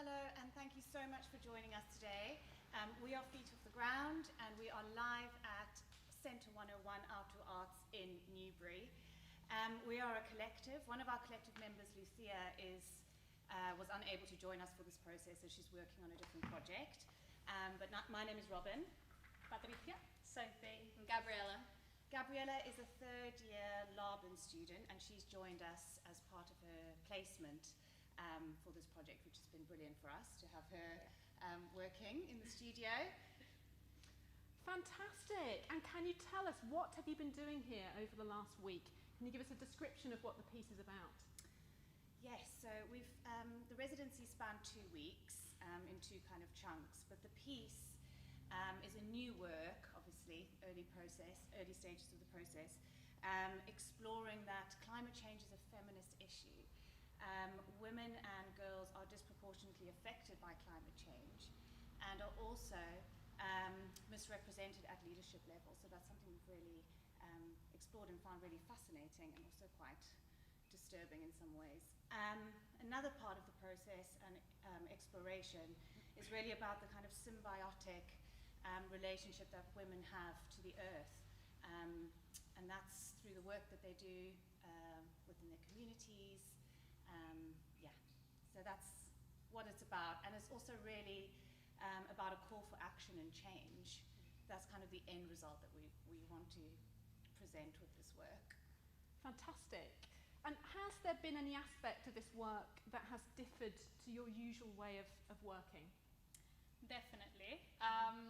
Hello, and thank you so much for joining us today. We are Feet Off the Ground, and we are live at Centre 101 Outdoor Arts in Newbury. We are a collective. One of our collective members, Lucia, was unable to join us for this process, as she's working on a different project. My name is Robin. Patricia, Sophie, and Gabriella. Gabriella is a third-year Laban student, and she's joined us as part of her placement for this project, which has been brilliant for us to have her working in the studio. Fantastic. And can you tell us, what have you been doing here over the last week? Can you give us a description of what the piece is about? Yes, so the residency spanned 2 weeks in two kind of chunks, but the piece is a new work, obviously, early stages of the process, exploring that climate change is a feminist issue. Women and girls are disproportionately affected by climate change and are also misrepresented at leadership level. So that's something we've really explored and found really fascinating and also quite disturbing in some ways. Another part of the process and exploration is really about the kind of symbiotic relationship that women have to the earth. And that's through the work that they do within their communities. So that's what it's about. And it's also really about a call for action and change. That's kind of the end result that we want to present with this work. Fantastic. And has there been any aspect of this work that has differed to your usual way of working? Definitely.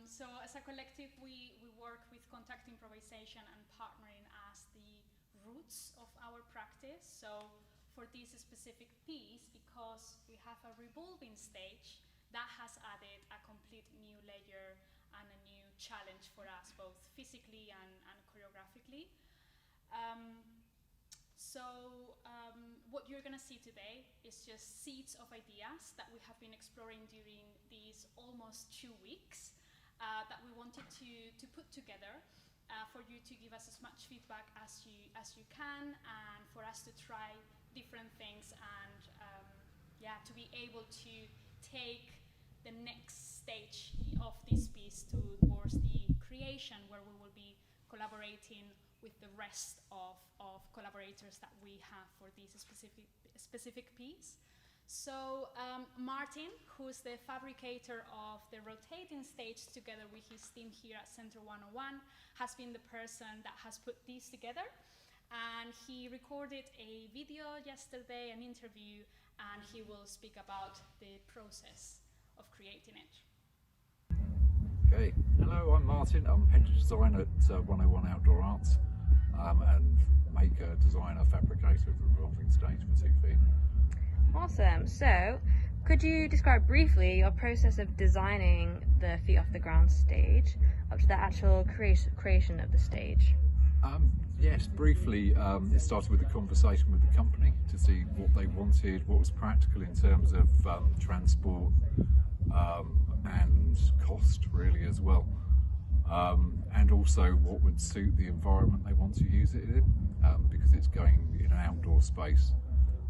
So as a collective, we work with contact improvisation and partnering as the roots of our practice. So for this specific piece, because we have a revolving stage, that has added a complete new layer and a new challenge for us, both physically and choreographically. What you're going to see today is just seeds of ideas that we have been exploring during these almost 2 weeks that we wanted to put together for you to give us as much feedback as you can, and for us to try different things and to be able to take the next stage of this piece towards the creation, where we will be collaborating with the rest of collaborators that we have for this specific piece. So Martin, who's the fabricator of the rotating stage together with his team here at Centre 101, has been the person that has put these together. And he recorded a video yesterday, an interview, and he will speak about the process of creating it. Okay, hello, I'm Martin. I'm head of design at 101 Outdoor Arts and maker, designer, fabricator of the revolving stage for 2 feet. Awesome. So, could you describe briefly your process of designing the Feet Off the Ground stage up to the actual creation of the stage? Yes, briefly, it started with a conversation with the company to see what they wanted, what was practical in terms of transport and cost really as well, and also what would suit the environment they want to use it in, because it's going in an outdoor space.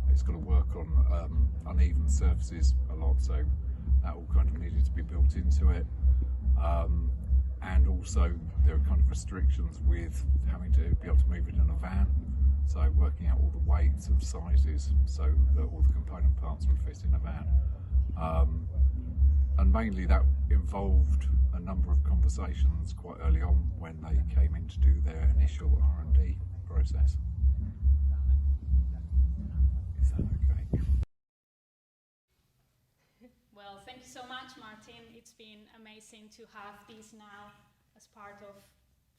It's got to work on uneven surfaces a lot, so that all kind of needed to be built into it. And also there are kind of restrictions with having to be able to move it in a van, so working out all the weights and sizes so that all the component parts would fit in a van. And mainly that involved a number of conversations quite early on when they came in to do their initial R&D process. Is that okay? Well, thank you so much, Martin. It's been amazing to have these now as part of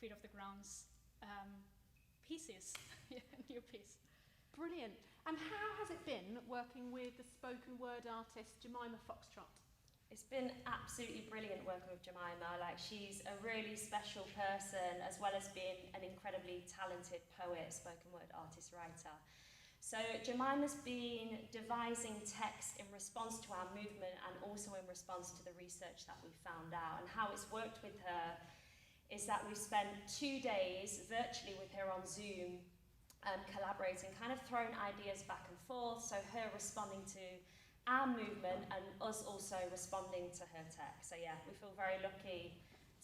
Feet Off the Ground's pieces, new piece. Brilliant. And how has it been working with the spoken word artist Jemima Foxtrot? It's been absolutely brilliant working with Jemima. Like, she's a really special person, as well as being an incredibly talented poet, spoken word artist, writer. So Jemima's been devising text in response to our movement and also in response to the research that we found out. And how it's worked with her is that we've spent 2 days virtually with her on Zoom, collaborating, kind of throwing ideas back and forth. So her responding to our movement and us also responding to her tech. So yeah, we feel very lucky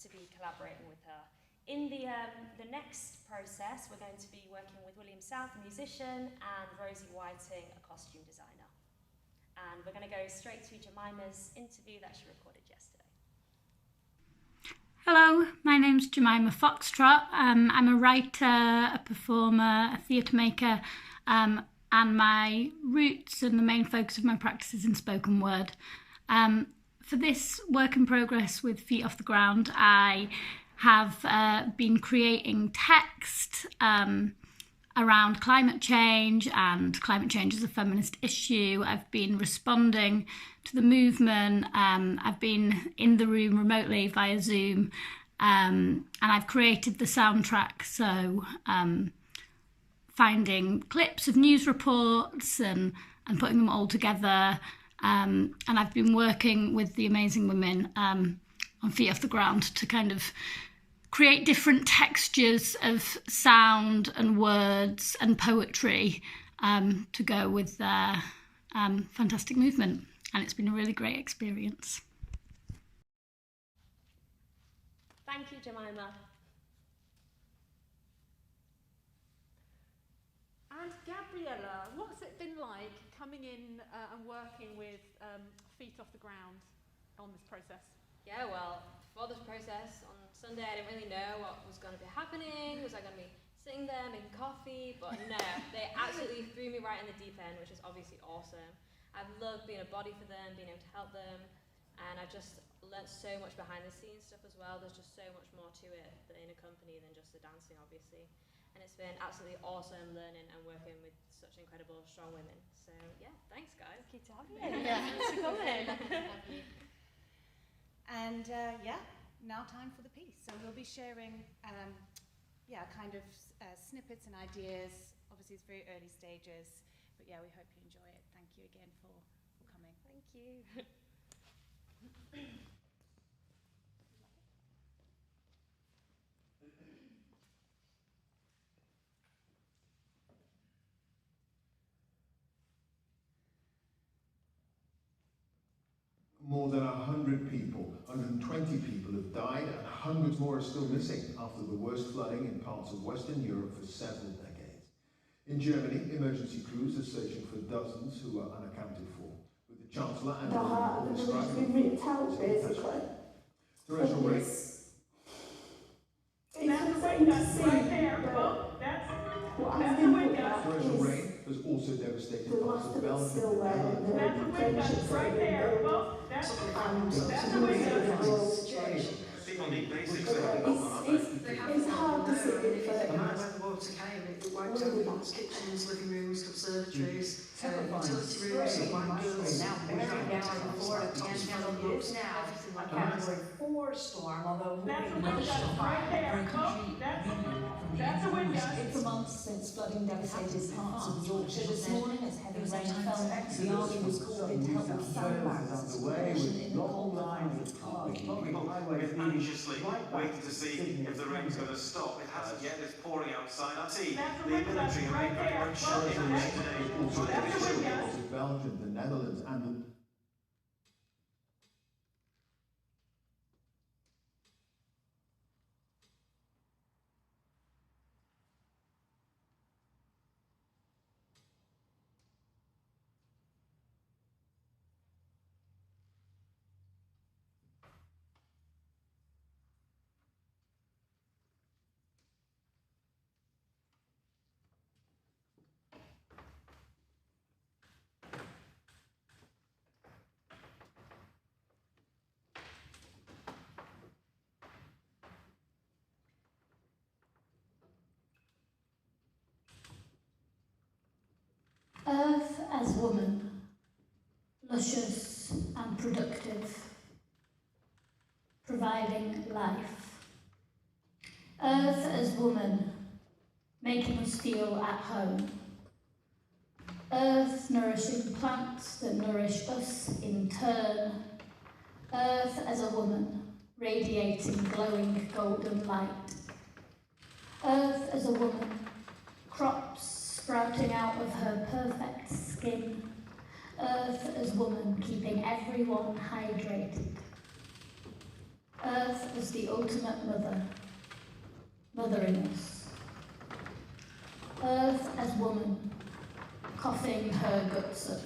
to be collaborating with her. In the next process, we're going to be working with William South, a musician, and Rosie Whiting, a costume designer. And we're going to go straight to Jemima's interview that she recorded yesterday. Hello, my name's Jemima Foxtrot. I'm a writer, a performer, a theatre maker, and my roots and the main focus of my practice is in spoken word. For this work in progress with Feet Off the Ground, I have been creating text around climate change and climate change as a feminist issue. I've been responding to the movement. I've been in the room remotely via Zoom, and I've created the soundtrack. So finding clips of news reports and putting them all together. And I've been working with the amazing women on Feet Off the Ground to kind of create different textures of sound and words and poetry to go with their fantastic movement. And it's been a really great experience. Thank you, Jemima. And Gabriella, what's it been like coming in and working with Feet Off the Ground on this process? Yeah, well, for this process on Sunday, I didn't really know what was going to be happening. Was I going to be sitting there making coffee? But no, they absolutely threw me right in the deep end, which is obviously awesome. I've loved being a body for them, being able to help them, and I've just learnt so much behind the scenes stuff as well. There's just so much more to it in a company than just the dancing, obviously. And it's been absolutely awesome learning and working with such incredible, strong women. So yeah, thanks guys. Good to have you. Yeah, thanks for coming. And yeah, now time for the piece. So we'll be sharing, kind of snippets and ideas. Obviously, it's very early stages, but yeah, we hope you enjoy it. Thank you again for coming. Thank you. More than 100 people, 120 people have died and hundreds more are still missing after the worst flooding in parts of Western Europe for several decades. In Germany, emergency crews are searching for dozens who are unaccounted for, with the Chancellor and the describing ripped out, basically. Theresa May. Theresa May has also devastated parts of Belgium and It's hard to see it. When the water came, it wiped out people's kitchens, living rooms, conservatories, utility rooms, and windows. A Category 4 storm, although another storm. It's a month since flooding devastated parts of Yorkshire this morning as heavy rain fell. The army was called in to help with sandbags in the cold lines of Cardiff. People have anxiously waiting to see if the rain's going to stop. It hasn't yet. It's pouring outside. I see the military have made very much today. Belgium, the Netherlands, and the Earth as woman, luscious and productive, providing life. Earth as woman, making us feel at home. Earth nourishing plants that nourish us in turn. Earth as a woman, radiating glowing golden light. Earth as a woman, crops sprouting out of her perfect skin. Earth as woman, keeping everyone hydrated. Earth as the ultimate mother, mothering us. Earth as woman, coughing her guts up.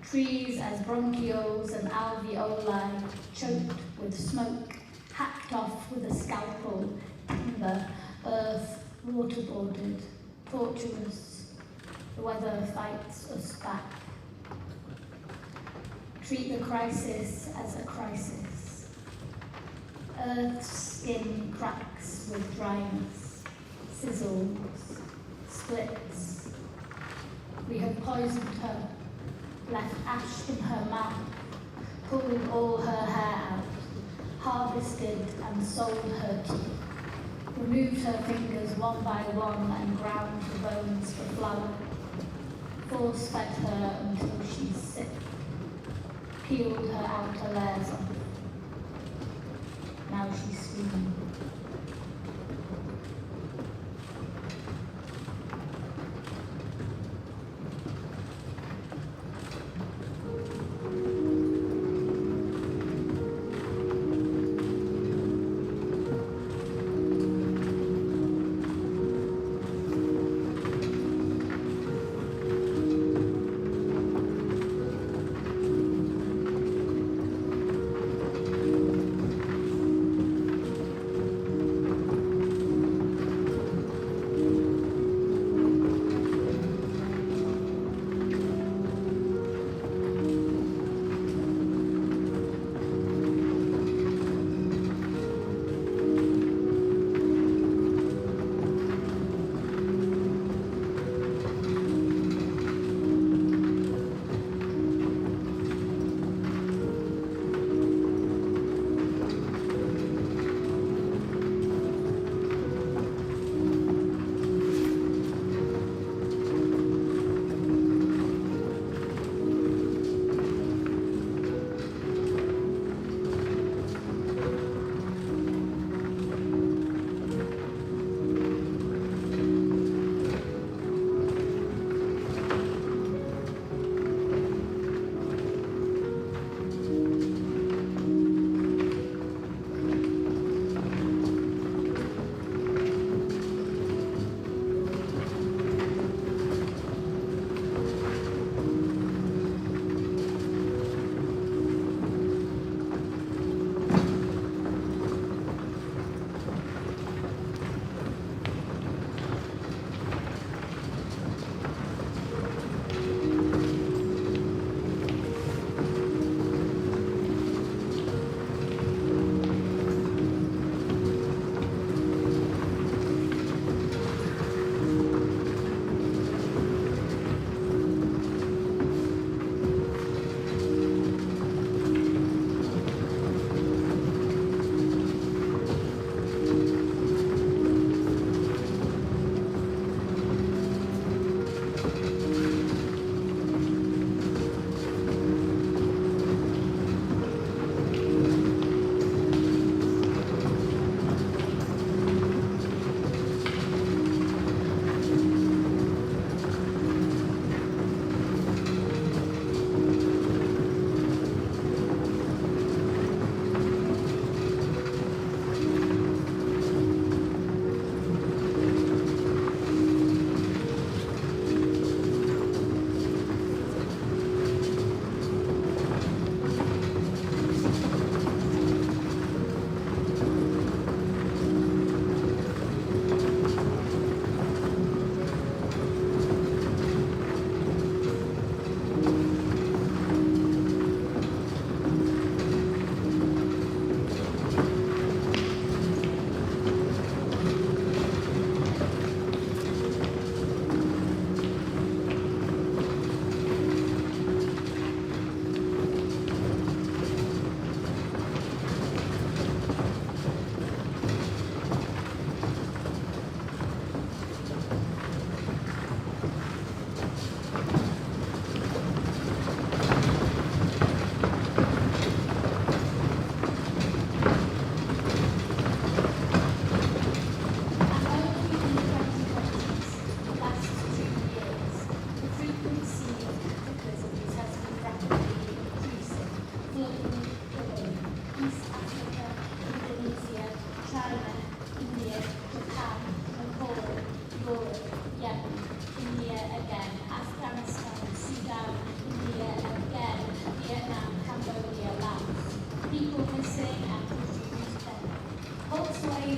Trees as bronchioles and alveoli, choked with smoke, hacked off with a scalpel. Timber, earth, waterboarded, torturous. The weather fights us back. Treat the crisis as a crisis. Earth's skin cracks with dryness, sizzles, splits. We have poisoned her, left ash in her mouth, pulled all her hair out, harvested and sold her teeth, removed her fingers one by one and ground the bones for flour, force-fed her until she's sick, peeled her outer layers off. Now she's screaming.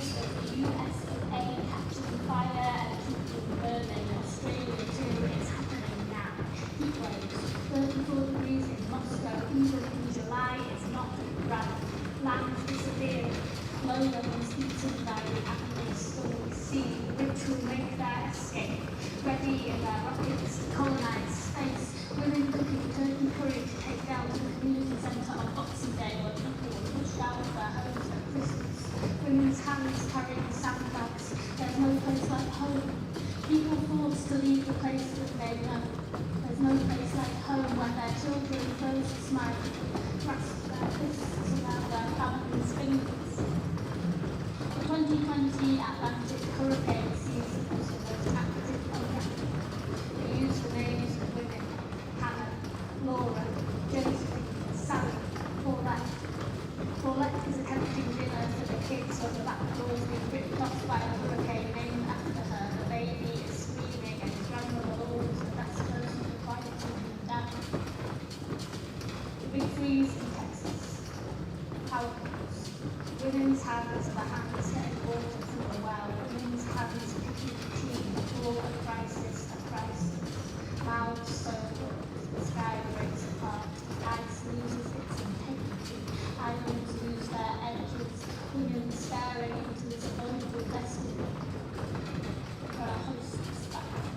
most of the US of A catching fire and keeping burning. Australia too, it's happening now. Heat waves, 34 degrees in Moscow, even in July, is not right. Land disappeared, low levels eaten by the animals stormy sea, which will make their escape. Ready in their rockets to colonize space, women cooking turkey curry to take down to the community centre on Boxing Day where people were pushed out of their homes at Christmas. Women's hands carrying sandbags, there's no place like home. People forced to leave the place that they know. There's no place like home when their children first smile, grasp their fists around their family's fingers. The 2020 Atlantic hurricane season was the most active on record. They used the names of women: Hannah, Laura, Josephine, Sally, Paulette. Paulette is attempting dinner for the kids when the back door's been ripped off by a hurricane named after her. The baby is screaming and his grandmother always the best person to quiet him down. The big freeze in Texas. Power cuts. Women's hands are the hands getting water from the well. Women's hands picking the tea before a crisis, Mouths so full, the sky breaks apart. Ice loses its integrity. Islands lose their edges. Women staring into this abominable destiny. For a hostess back home.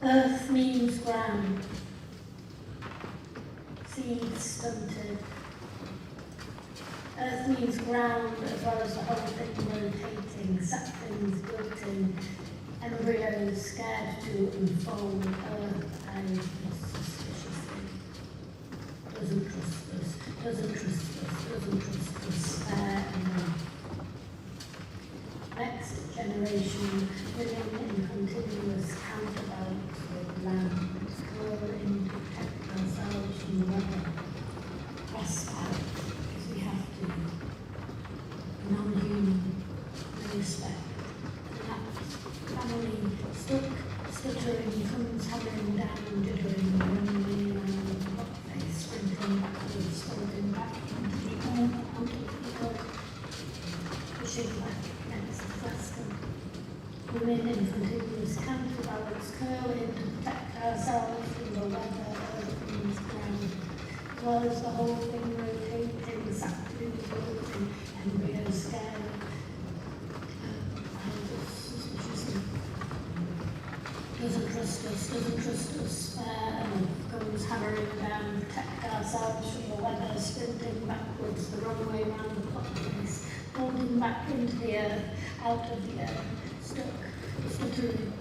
Earth means ground, seeds stunted. Earth means ground as well as the whole thing rotating, saplings wilting, embryos scared to unfold. Earth eyes suspiciously. Doesn't trust us, doesn't trust us, doesn't trust us, spare enough. Next generation living in continuous counterbalance with land, crawling to protect ourselves from the weather. Rest out, because we have to. Non-human, no respect. Collapse, family, stuck, stuttering, comes hammering down, jittering, running around the hot face, sprinting backwards, folding back into the earth, out of the earth, pushing back. Women in continuous counterbalance, curling to protect ourselves from the weather, earth means ground, as well as the whole thing rotating, saplings wilting, embryos scared. Doesn't trust us, spare enough, goes hammering down, protect ourselves from the weather, sprinting backwards, the wrong way round the clock face, holding back into the earth, out of the earth, stuck, stuttering.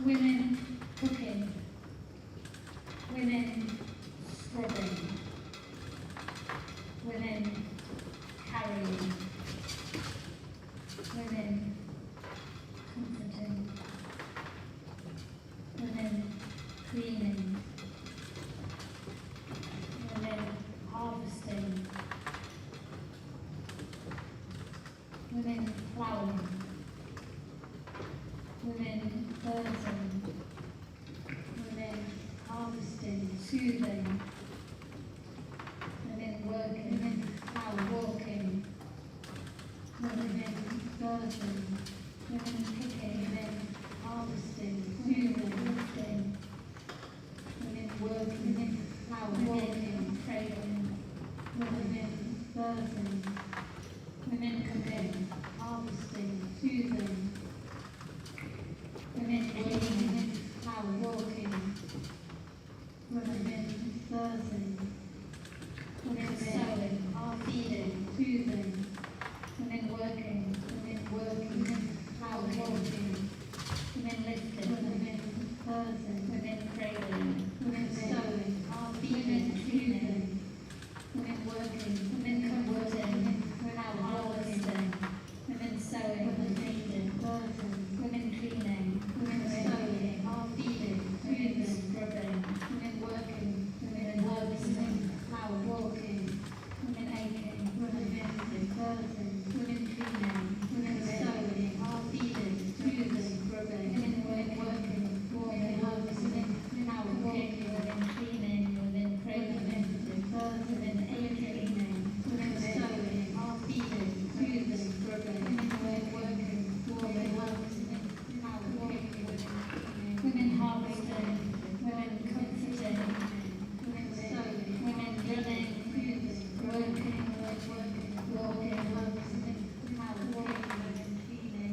women cooking, women scrubbing, women carrying, women comforting, women cleaning, women harvesting, women ploughing, women birthing, women harvesting, soothing, women working, women walking, women birthing, women picking, women harvesting, soothing, lifting, women working, women walking, trading, women birthing, women cooking, harvesting, soothing, women working, women walking, women birthing, women sewing, feeding, soothing, women working, women walking, women lifting, women birthing, women cradling, women sewing, feeding, soothing, women working, women comforting, women harvesting, women sewing, women feeding, birthing, women cleaning, women sewing, feeding, soothing, scrubbing, women working, women walking, women aching, women visiting, birthing, women cleaning, women sewing, feeding, soothing, scrubbing, women working, women harvesting, women walking, women cleaning, women cradling, visiting, birthing, women aching, women sewing, feeding, soothing, scrubbing, women working, women harvesting, women harvesting, women comforting, women sewing, women living, working, walking, harvesting,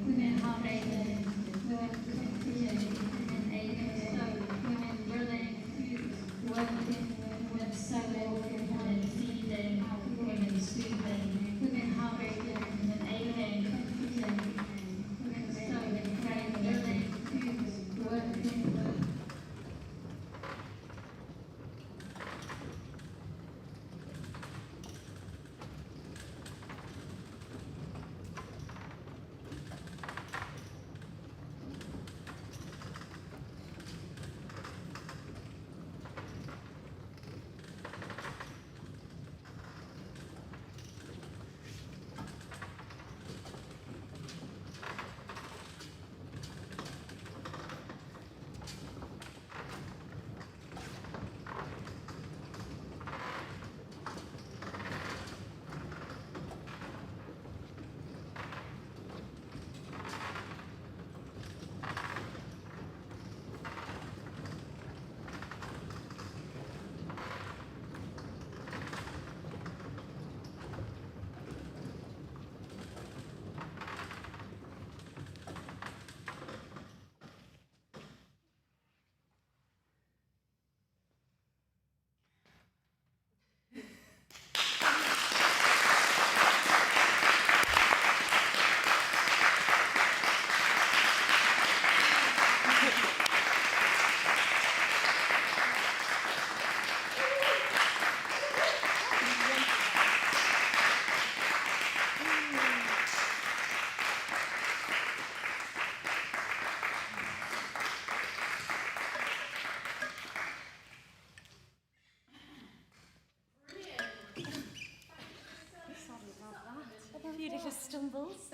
women harvesting, women comforting, women aching, women running, working, women sewing, women feeding, women soothing, women harvesting, women aching, comforting, women sewing, praying, running, working. A few little stumbles.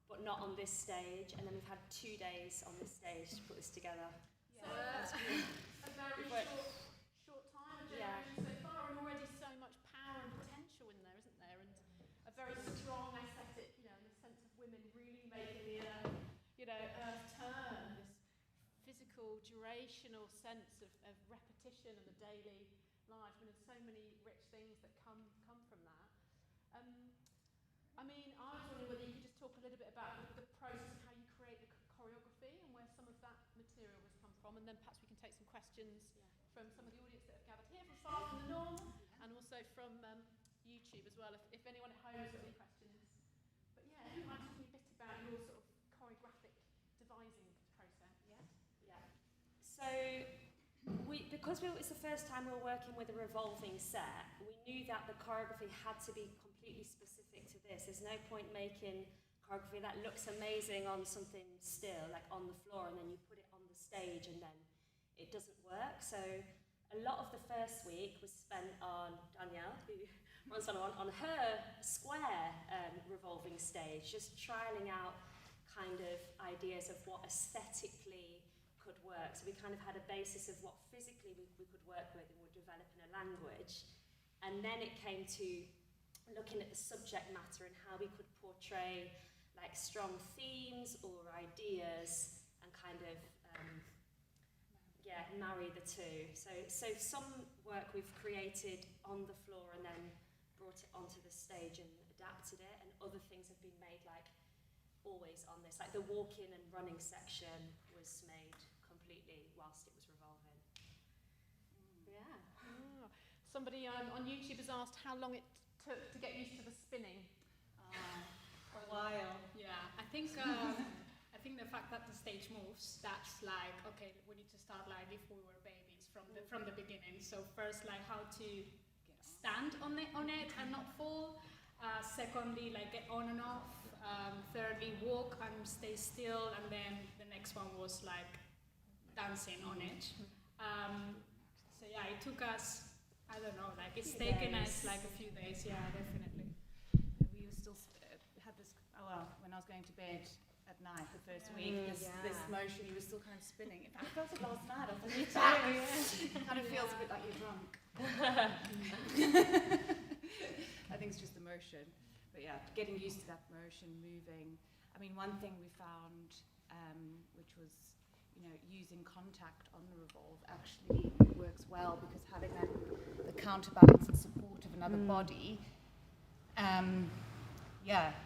But not on this stage, and then we've had 2 days on this stage to put this together. Yeah, that's a very short time of generation so far, and already so much power and potential in there, isn't there? And a very strong inspirational sense of repetition and the daily life. I mean, there's so many rich things that come from that. I mean, I was wondering whether you could just talk a little bit about the process of how you create the choreography and where some of that material has come from, and then perhaps we can take some questions from some of the audience that have gathered here from Far From the Norm, and also from YouTube as well, if anyone at home has got any questions. But yeah, if you might tell me a bit about your sort of choreographic devising process. Yeah. So, because it was the first time we were working with a revolving set, we knew that the choreography had to be completely specific to this. There's no point making choreography that looks amazing on something still, like on the floor, and then you put it on the stage and then it doesn't work. So a lot of the first week was spent on Danielle, who runs on her square revolving stage, just trialing out kind of ideas of what aesthetically could work. So we kind of had a basis of what physically we could work with, and we're developing a language. And then it came to looking at the subject matter and how we could portray like strong themes or ideas and kind of marry the two. So some work we've created on the floor and then brought it onto the stage and adapted it, and other things have been made like always on this. Like the walking and running section was made completely whilst it was revolving. Yeah. Oh. Somebody on YouTube has asked how long it took to get used to the spinning. For a while. Yeah, I think the fact that the stage moves, that's like, okay, we need to start like if we were babies from the beginning. So first, like how to stand on it and not fall. Secondly, like get on and off. Thirdly, walk and stay still. And then the next one was like dancing on it. So yeah, it took us, I don't know, like it's taken us like a few days. Yeah, definitely. We still had this, when I was going to bed at night the first week, this motion, you were still kind of spinning. In fact, I felt it last night, I think. It kind of feels a bit like you're drunk. I think it's just the motion. But yeah, getting used to that motion, moving. I mean, one thing we found, which was, using contact on the revolve actually works well, because having the counterbalance and support of another body,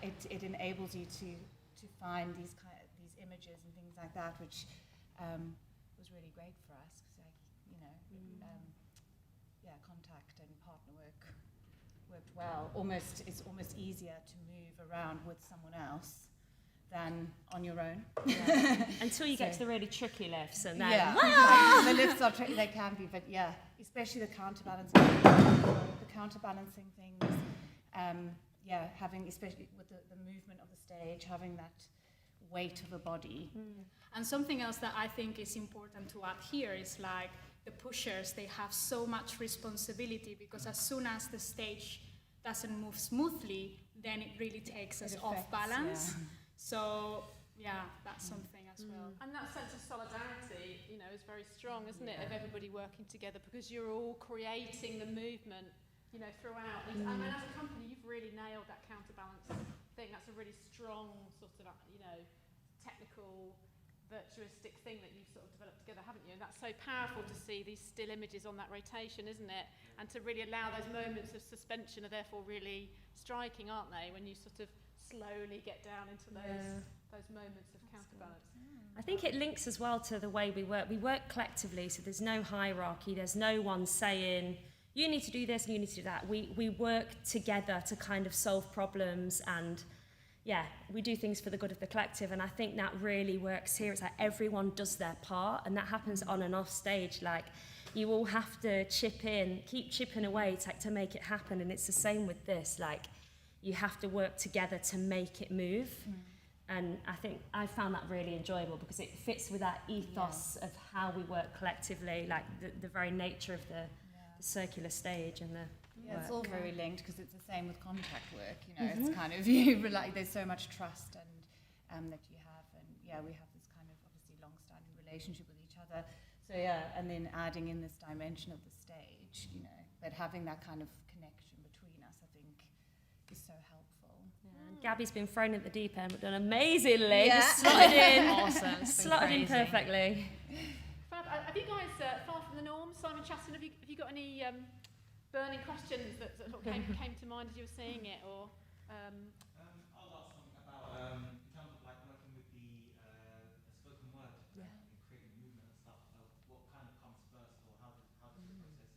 it enables you to find these images and things like that, which was really great for us, because contact and partner work worked well. It's almost easier to move around with someone else than on your own. Yeah. Until you get to the really tricky lifts, and then the lifts are tricky. They can be, but especially the counterbalancing things. Having, especially with the movement of the stage, having that weight of a body. And something else that I think is important to add here is like the pushers, they have so much responsibility, because as soon as the stage doesn't move smoothly, then it really takes us off balance. Yeah. So that's something as well. And that sense of solidarity, is very strong, isn't it? Of everybody working together, because you're all creating the movement, throughout. And as a company, you've really nailed that counterbalance thing. That's a really strong sort of, technical, virtuistic thing that you've sort of developed together, haven't you? And that's so powerful to see these still images on that rotation, isn't it? And to really allow those moments of suspension are therefore really striking, aren't they? When you sort of slowly get down into those moments of counterbalance. I think it links as well to the way we work. We work collectively, so there's no hierarchy. There's no one saying, you need to do this and you need to do that. We work together to kind of solve problems, and we do things for the good of the collective, and I think that really works here. It's like everyone does their part, and that happens on and off stage. Like, you all have to chip in, keep chipping away to make it happen, and it's the same with this. Like, you have to work together to make it move. And I think I found that really enjoyable, because it fits with that ethos of how we work collectively, like the very nature of the circular stage and the it's all very linked, because it's the same with contact work. Mm-hmm. It's kind of there's so much trust and that you have, and we have this kind of obviously long-standing relationship with each other. So and then adding in this dimension of the stage, but having that kind of connection between us, I think, is so helpful. And Gabby's been thrown at the deep end, but done amazingly. Just slotted in. Awesome. Slotted in perfectly. Fab. have you guys, far from the norm, Simon Chatton, have you got any burning questions that sort of came to mind as you were seeing it, or? I'll ask something about in terms of like working with the spoken word and creating movement and stuff. What kind of comes first, or how does the process work?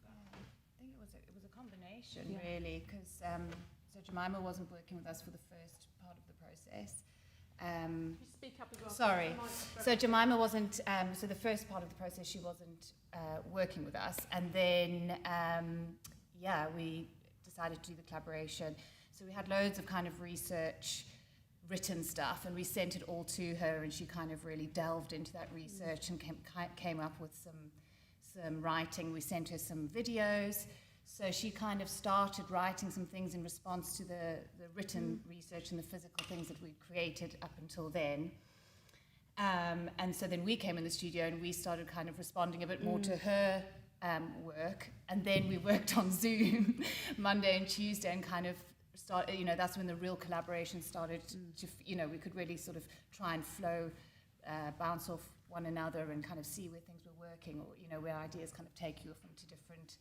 I think it was a combination really, because so Jemima wasn't working with us for the first part of the process. Speak up as well. Sorry. So Jemima wasn't, so the first part of the process she wasn't working with us, and then we decided to do the collaboration. So we had loads of kind of research written stuff, and we sent it all to her, and she kind of really delved into that research and came up with some writing. We sent her some videos. So she kind of started writing some things in response to the written research and the physical things that we'd created up until then. And so then we came in the studio and we started kind of responding a bit more to her work. And then we worked on Zoom Monday and Tuesday and kind of started, that's when the real collaboration started to, we could really sort of try and flow, bounce off one another and kind of see where things were working, or, where ideas kind of take you from to different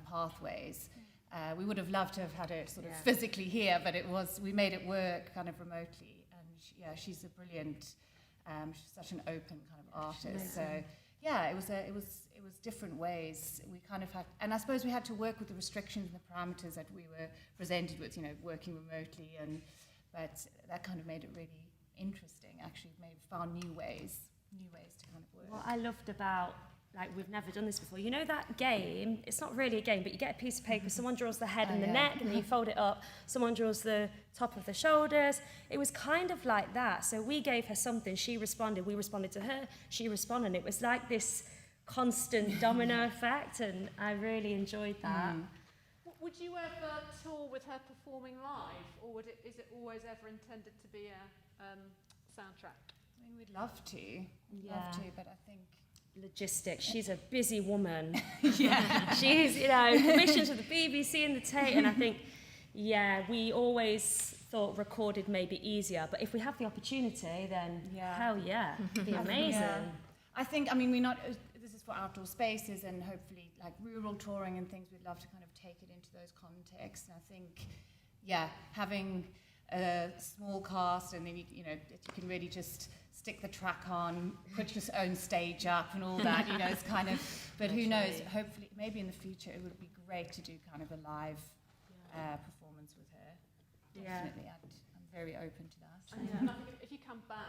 pathways. We would have loved to have had it sort of physically here, but we made it work kind of remotely. And she's a brilliant, she's such an open kind of artist. So it was different ways. We kind of had, and I suppose we had to work with the restrictions and the parameters that we were presented with, working remotely, but that kind of made it really interesting. Actually, found new ways to kind of work. What I loved about, we've never done this before. You know that game? It's not really a game, but you get a piece of paper, someone draws the head and the neck, and then you fold it up, someone draws the top of the shoulders. It was kind of like that. So we gave her something, she responded, we responded to her, she responded, and it was like this constant domino effect, and I really enjoyed that. Would you ever tour with her performing live, or is it always ever intended to be a soundtrack? I mean, we'd love to, but I think logistics. She's a busy woman. She's, commissioned to the BBC and the Tate, and I think, we always thought recorded may be easier, but if we have the opportunity, then hell yeah, it'd be amazing. I think, this is for outdoor spaces and hopefully like rural touring and things, we'd love to kind of take it into those contexts. And I think, having a small cast and then, you can really just stick the track on, put your own stage up and all that, it's kind of, but who knows, hopefully, maybe in the future it would be great to do kind of a live performance with her. Definitely, I'm very open to that. And I think if you come back,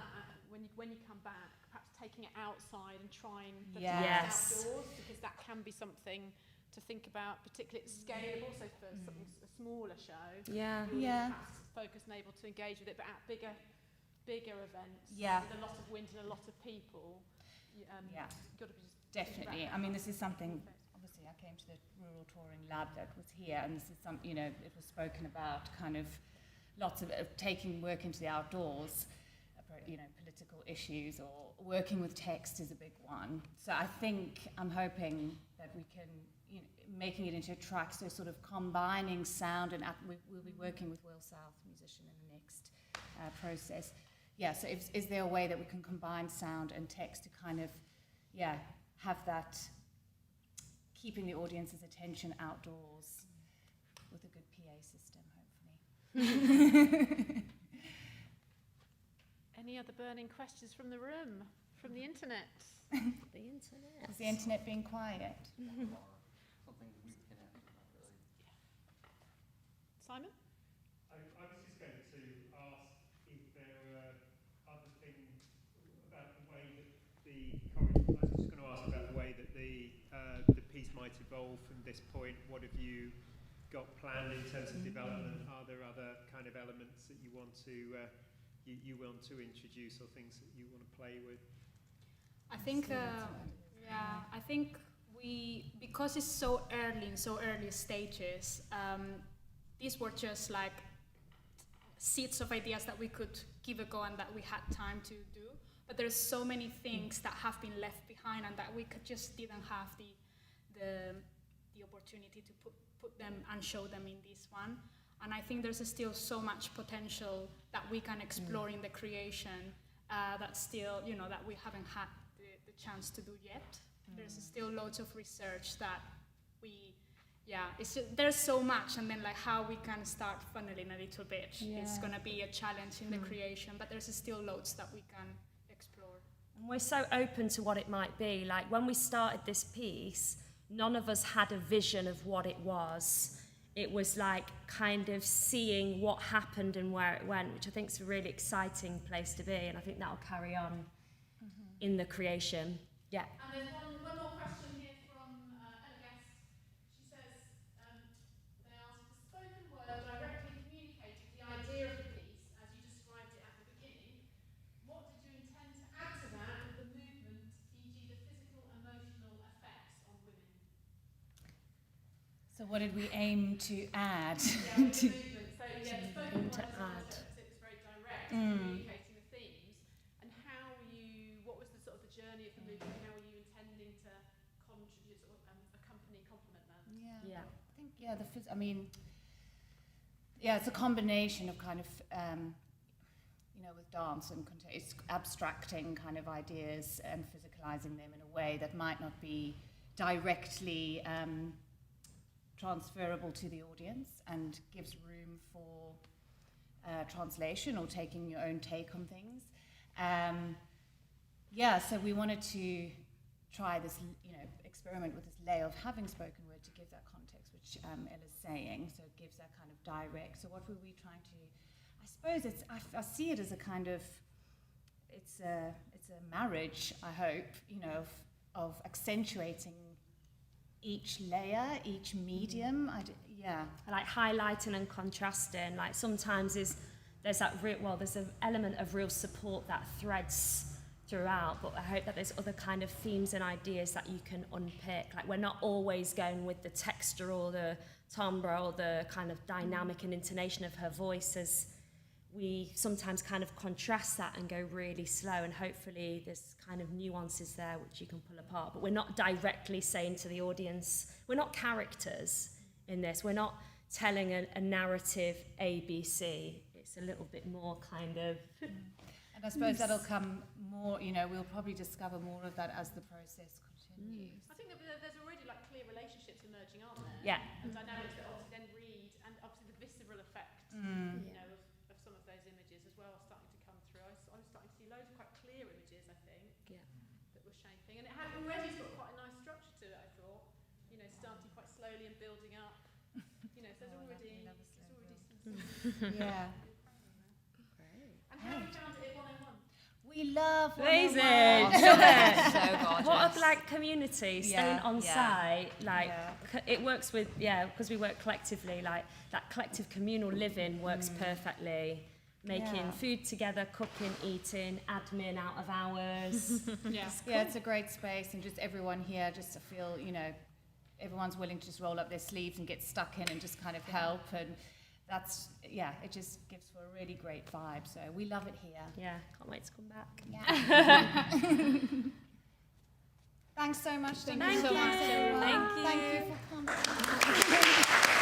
when you come back, perhaps taking it outside and trying the outdoors, because that can be something to think about, particularly at scale, but also for something a smaller show. Perhaps focused and able to engage with it, but at bigger events with a lot of wind and a lot of people, got to be just definitely. This is something, obviously I came to the rural touring lab that was here, and this is something, it was spoken about, kind of lots of taking work into the outdoors, political issues or working with text is a big one. So I think, I'm hoping that we can, making it into a track, so sort of combining sound, and we'll be working with Will South, musician, in the next process. So is there a way that we can combine sound and text to kind of, have that, keeping the audience's attention outdoors with a good PA system, hopefully. Any other burning questions from the room, from the internet? Is the internet being quiet? Simon? I was just going to ask if there were other things about the way that the piece might evolve from this point. What have you got planned in terms of development? Are there other kind of elements that you want to introduce, or things that you want to play with? I think because it's so early stages, these were just like seeds of ideas that we could give a go and that we had time to do. But there's so many things that have been left behind and that we just didn't have the opportunity to put them and show them in this one. And I think there's still so much potential that we can explore in the creation that still, that we haven't had the the chance to do yet. There's still loads of research that there's so much, and then like how we can start funneling a little bit. It's going to be a challenge in the creation, but there's still loads that we can explore. And we're so open to what it might be. Like when we started this piece, none of us had a vision of what it was. It was like kind of seeing what happened and where it went, which I think is a really exciting place to be, and I think that'll carry on in the creation. Yeah. And there's one more question here from Ella Guest. She says, they ask, the spoken word directly communicated the idea of the piece as you described it at the beginning. What did you intend to add to that with the movement, e.g. the physical, emotional effects on women? So what did we aim to add? Yeah, with the movement. So yeah, the spoken word, it was very direct, communicating the themes. And how were you, what was the sort of the journey of the movement? How were you intending to contribute or accompany, complement that? Yeah. I think, it's a combination of kind of, with dance and it's abstracting kind of ideas and physicalizing them in a way that might not be directly transferable to the audience and gives room for translation or taking your own take on things. So we wanted to try this, experiment with this layer of having spoken word to give that context, which Ella's saying, so it gives that kind of direct. So what were we trying to, I suppose I see it as a kind of, it's a marriage, I hope, of accentuating each layer, each medium. Like highlighting and contrasting. Like sometimes there's an element of real support that threads throughout, but I hope that there's other kind of themes and ideas that you can unpick. Like we're not always going with the texture or the timbre or the kind of dynamic and intonation of her voice, as we sometimes kind of contrast that and go really slow, and hopefully there's kind of nuances there which you can pull apart. But we're not directly saying to the audience, we're not characters in this, we're not telling a narrative ABC. It's a little bit more kind of... And I suppose that'll come more, we'll probably discover more of that as the process continues. I think that there's already like clear relationships emerging, aren't there? Yeah. And dynamics that obviously then read, and obviously the visceral effect, of some of those images as well are starting to come through. I was starting to see loads of quite clear images, I think, that were shaping. And it had already got quite a nice structure to it, I thought. Starting quite slowly and building up. So there's already some... Yeah. And how have you found it at 101? We love amazing. So gorgeous. What a like community staying on site. It works with because we work collectively. Like that collective communal living works perfectly. Making food together, cooking, eating, admin out of hours. It's a great space, and just everyone here just to feel everyone's willing to just roll up their sleeves and get stuck in and just kind of help, and that's it just gives for a really great vibe. So we love it here. Yeah, can't wait to come back. Yeah. Thanks so much. Thank you so much, everyone. Thank you for coming.